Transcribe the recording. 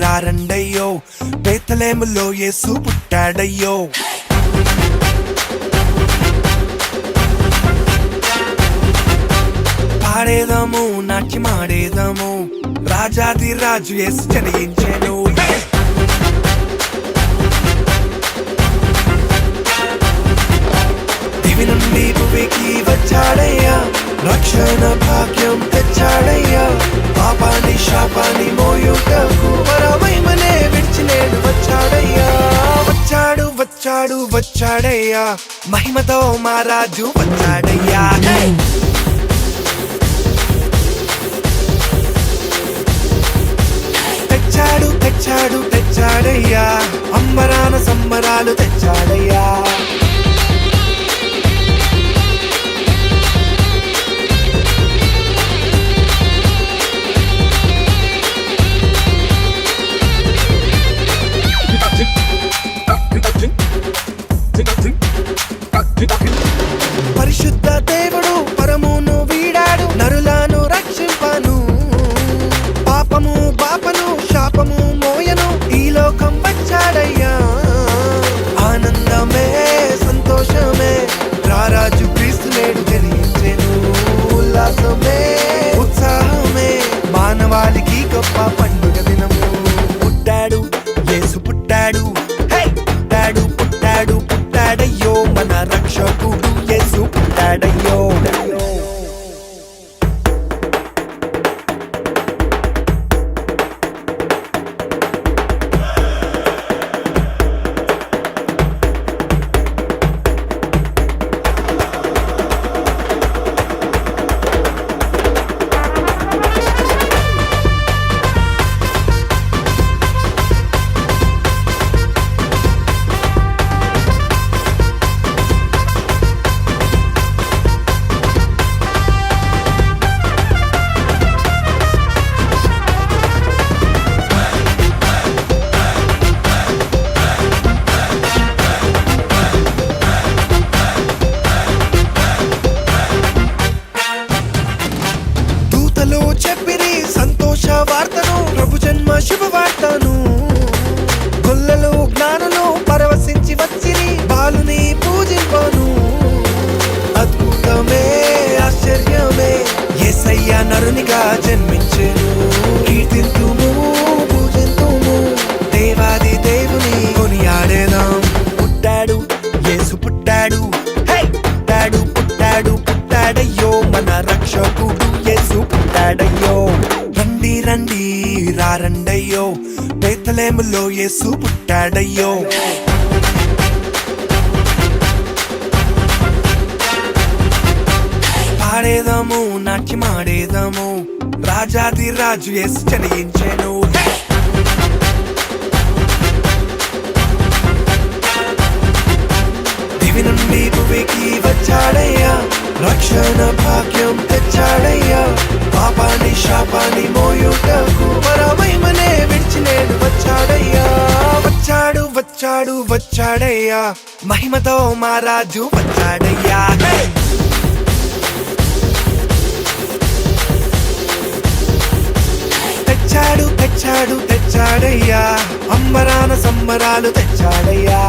రారండయ్యో, బేత్లెహేములో యేసు పుట్టాడయ్యో. పాడేదాము నాట్యమాడేదాము, రాజాది రాజు యేసు జనించెను. దివి నుండి భువికి వచ్చాడయ్యా, రక్షణ భాగ్యం తెచ్చాడయ్యా. పాపాన్ని శాపాన్ని మోయుటకు పరమహిమనే విడిచి నేడు వచ్చాడయ్యా. వచ్చాడు వచ్చాడు వచ్చాడయ్యా, మహిమతో మా రాజు వచ్చాడయ్యా. తెచ్చాడు తెచ్చాడు తెచ్చాడయ్యా, అంబరాన సంబరాలు తెచ్చాడయ్యా. పరిశుద్ధ దేవుడు పరమును వీడాడు, నరులను రక్షింపను. పాపము పాపను శాపము మోయను, ఈ లోకం వచ్చాడయ్యా. ఆనందమే సంతోషమే, రారాజు క్రీస్తు నేడు జనించెను. ఉల్లాసమే ఉత్సాహమే, మానవాళికి గొప్ప పండుగ దినము. పుట్టాడు యేసు పుట్టాడు, పుట్టాడు పుట్టాడు పుట్టాడయ్యో, మన రక్షకుడు యేసు పుట్టాడయ్యో. చెప్పిరి సంతోష వార్తను, ప్రభు జన్మ శుభవార్తను. గొల్లలు జ్ఞానులు పరవశించి వచ్చిరి, బాలుని పూజింపను. అద్భుతమే ఆశ్చర్యమే, యేసయ్య నరునిగా జన్మించెను. కీర్తింతుము పూజింతుము, దేవాది దేవుని కొనియాడేదాం. పుట్టాడు యేసు పుట్టాడు, పుట్టాడు పుట్టాడు పుట్టాడయ్యో, మన రక్షకుడు యేసు పుట్టాడయ్యో. రండి రండి రారండయ్యో, బేత్లెహేములో యేసు పుట్టాడయ్యో. పాడేదాము నాట్యమాడేదాము, రాజాది రాజు యేసు జనించెను. దివి నుండి భువికి వచ్చాడయ్యా, రక్షణ భాగ్యం తెచ్చాడయ్యా. పాపాన్ని శాపాన్ని మోయుటకు పరమహిమనే విడిచి నేడు వచ్చాడయ్యా. వచ్చాడు వచ్చాడు వచ్చాడయ్యా, మహిమతో మా రాజు వచ్చాడయ్యా. తెచ్చాడు తెచ్చాడు తెచ్చాడయ్యా, అంబరాన సంబరాలు తెచ్చాడయ్యా.